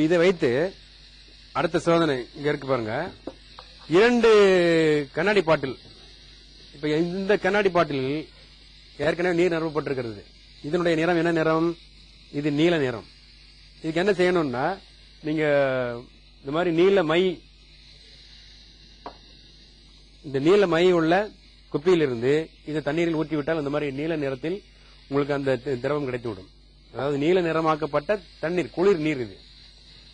இதை வைத்து அடுத்த சோதனை இங்க இருக்கு பாருங்க. 2 கண்ணாடி பாட்டில். இப்ப இந்த கண்ணாடி பாட்டில் ஏற்கனவே நீர் நிரப்பப்பட்டிருக்கிறது. இதனுடைய நிறம் என்ன நிறம்? இது நீல நிறம். இதுக்கு என்ன செய்யணும்னா, நீங்க இந்த மாதிரி இந்த நீல மை உள்ள குப்பியிலிருந்து இதை தண்ணீரில் ஊற்றிவிட்டால் அந்த மாதிரி நீல நிறத்தில் உங்களுக்கு அந்த திரவம் கிடைத்துவிடும். அதாவது நீல நிறமாக்கப்பட்ட தண்ணீர், குளிர் நீர் இது.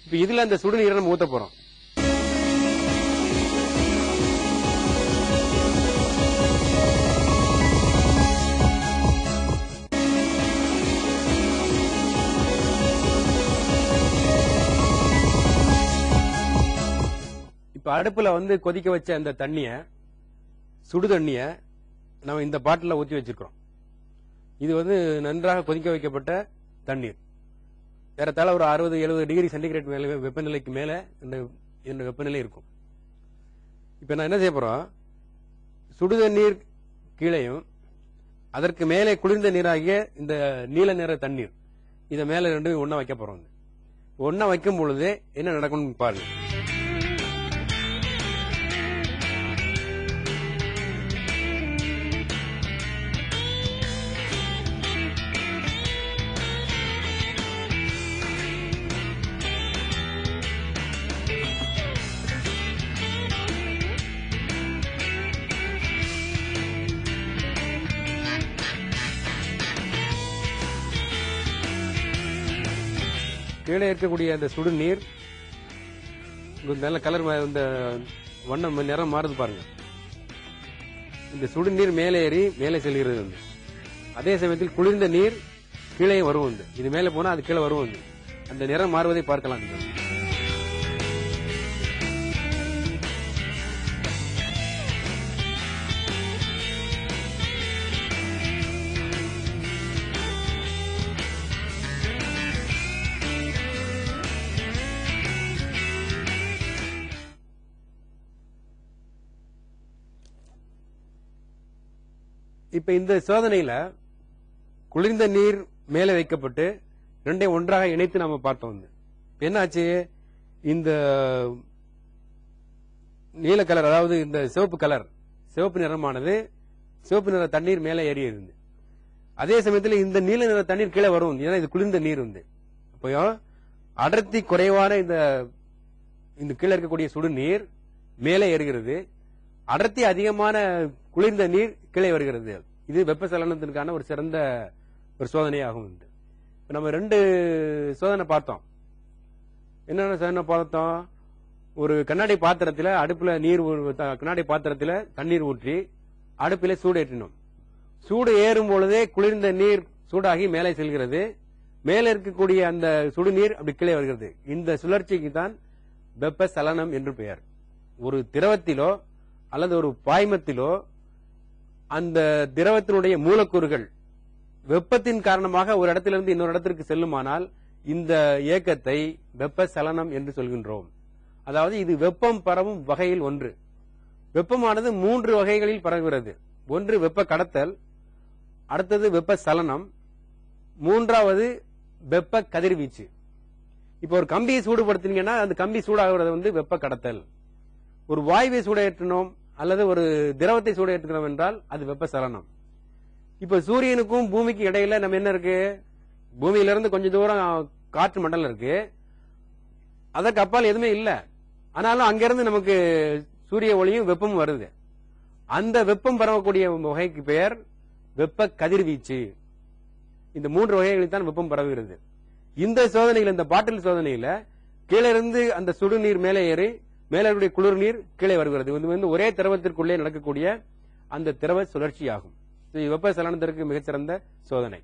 இப்ப இதுல அந்த சுடுநீரை நம்ம ஊத்த போறோம். இப்ப அடுப்புல கொதிக்க வச்ச அந்த தண்ணிய, சுடு தண்ணிய நம்ம இந்த பாட்டில ஊத்தி வச்சிருக்கிறோம். இது நன்றாக கொதிக்க வைக்கப்பட்ட தண்ணீர். ஏறத்தாழ ஒரு 60-70 டிகிரி சென்டிகிரேட் வெப்பநிலைக்கு மேல இந்த வெப்பநிலை இருக்கும். இப்ப நான் என்ன செய்ய போறோம், சுடு தண்ணீர் கீழையும் அதற்கு மேலே குளிர்ந்த நீராகிய இந்த நீல நிற தண்ணீர் இதை மேல ரெண்டும் ஒன்னா வைக்க போறோம். ஒன்னா வைக்கும் பொழுது என்ன நடக்கும் பாருங்க. கீழே இருக்கக்கூடிய அந்த சுடு நீர் நல்ல கலர், இந்த வண்ணம் நிறம் மாறுது பாருங்க. இந்த சுடு நீர் மேலே ஏறி மேலே செல்கிறது. அதே சமயத்தில் குளிர்ந்த நீர் கீழே வரும். இது மேலே போனா அது கீழே வரும். அந்த நிறம் மாறுவதை பார்க்கலாம். இப்ப இந்த சோதனையில குளிர்ந்த நீர் மேலே வைக்கப்பட்டு ரெண்டையும் ஒன்றாக இணைத்து நாம பார்த்தோம். என்னாச்சு, இந்த நீல கலர், அதாவது இந்த சிவப்பு நிறமானது சிவப்பு நிற தண்ணீர் மேலே ஏறி இருந்து, அதே சமயத்தில் இந்த நீல நிற தண்ணீர் கீழே வரும். ஏன்னா இது குளிர்ந்த நீர். அப்போ அடர்த்தி குறைவான இந்த கீழே இருக்கக்கூடிய சுடு நீர் மேலே ஏறுகிறது, அடர்த்தி அதிகமான குளிர்ந்த நீர் கீழே வருகிறது. இது வெப்பச்சலனத்திற்கான ஒரு சிறந்த ஒரு சோதனையாகும். நம்ம 2 சோதனை பார்த்தோம். என்னென்ன சோதனை பார்த்தோம்? ஒரு கண்ணாடி பாத்திரத்தில் அடுப்புல கண்ணாடி பாத்திரத்தில் தண்ணீர் ஊற்றி அடுப்பில சூடு ஏற்றினோம். சூடு ஏறும் பொழுதே குளிர்ந்த நீர் சூடாகி மேலே செல்கிறது. மேலே இருக்கக்கூடிய அந்த சுடுநீர் அப்படி கீழே வருகிறது. இந்த சுழற்சிக்கு தான் வெப்பச்சலனம் என்று பெயர். ஒரு திரவத்திலோ அல்லது ஒரு பாய்மத்திலோ அந்த திரவத்தினுடைய மூலக்கூறுகள் வெப்பத்தின் காரணமாக ஒரு இடத்திலிருந்து இன்னொரு இடத்திற்கு செல்லுமானால் இந்த இயக்கத்தை வெப்பச்சலனம் என்று சொல்கின்றோம். அதாவது இது வெப்பம் பரவும் வகையில் ஒன்று. வெப்பமானது 3 வகைகளில் பரவுகிறது. ஒன்று வெப்ப கடத்தல், அடுத்தது வெப்பச்சலனம், மூன்றாவது வெப்ப கதிர்வீச்சு. இப்ப ஒரு கம்பியை சூடுபடுத்தினீங்கன்னா அந்த கம்பி சூடாகிறது வெப்ப கடத்தல். ஒரு வாயுவை சூடேற்றினோம் அல்லது ஒரு திரவத்தை சூடேற்றுகிறோம் என்றால் அது வெப்பச்சலனம். இப்ப சூரியனுக்கும் பூமிக்கு இடையில நம்ம என்ன இருக்கு, பூமியிலிருந்து கொஞ்சம் தூரம் காற்று மண்டலம் இருக்கு, அதற்கு அப்பால் எதுவுமே இல்ல. ஆனாலும் அங்கிருந்து நமக்கு சூரிய ஒளியும் வெப்பமும் வருது. அந்த வெப்பம் பரவக்கூடிய வகைக்கு பெயர் வெப்ப கதிர்வீச்சு. இந்த 3 வகைகளில் தான் வெப்பம் பரவுகிறது. இந்த சோதனையில், இந்த பாட்டில் சோதனையில கீழே இருந்து அந்த சுடுநீர் மேலே ஏறி மேலே குளிர் நீர் கீழே வருகிறது. இது ஒரே திரவத்திற்குள்ளே நடக்கக்கூடிய அந்த திரவ சுழற்சி ஆகும். வெப்பச்சலனத்திற்கு மிகச்சிறந்த சோதனை.